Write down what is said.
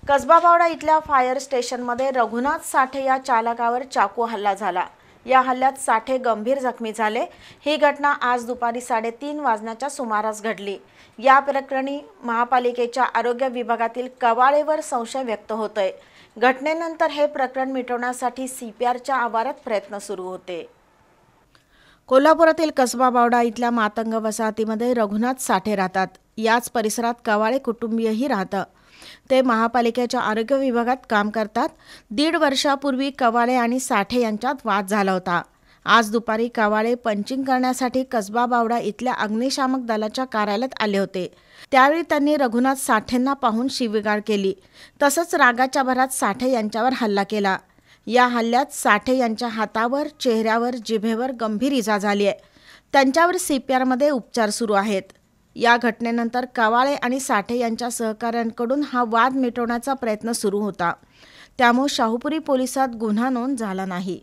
कसबा बावडा इथल्या फायर स्टेशनमध्ये रघुनाथ साठे या चालकावर चाकू हल्ला झाला। या हल्ल्यात साठे गंभीर जखमी झाले। ही घटना आज दुपारी 3:30 वाजण्याच्या सुमारास घडली। या प्रकरणी महापालिकेच्या आरोग्य विभागातील कवाळेवर संशय व्यक्त होतोय। घटनेनंतर हे प्रकरण मिटवण्यासाठी सीपीआरच्या आवारात प्रयत्न सुरू होते। कोल्हापुरातील कसबा बावडा इथल्या मातंग वसाहतीमध्ये रघुनाथ साठे राहतात। याच परिसरात कवाळे कुटुंबीयही राहतात। ते महापालिकेच्या आरोग्य विभागात काम करतात। 1.5 वर्षापूर्वी कवाळे आणि साठे यांच्यात वाद झाला होता। आज दुपारी कवाळे पंचिंग करण्यासाठी कसबा बावडा इथल्या अग्निशामक दलाच्या कार्यालयात आले होते। त्यावेळी त्यांनी रघुनाथ साठेंना पाहून शिवीगाळ केली। तसंच रागाच्या भरात साठे यांच्यावर हल्ला केला। या हल्ल्यात साठे यांच्या हातावर, चेहऱ्यावर, जिभेवर गंभीर इजा झाली आहे। त्यांच्यावर सीपीआरमध्ये उपचार सुरू आहेत। या घटनेनंतर कवाळे आणि साठे यांच्या सहकाऱ्यांकडून हा वाद मिटवण्याचा प्रयत्न सुरू होता। त्यामुळे शाहूपुरी पोलिसात गुन्हा नोंद झाला नाही।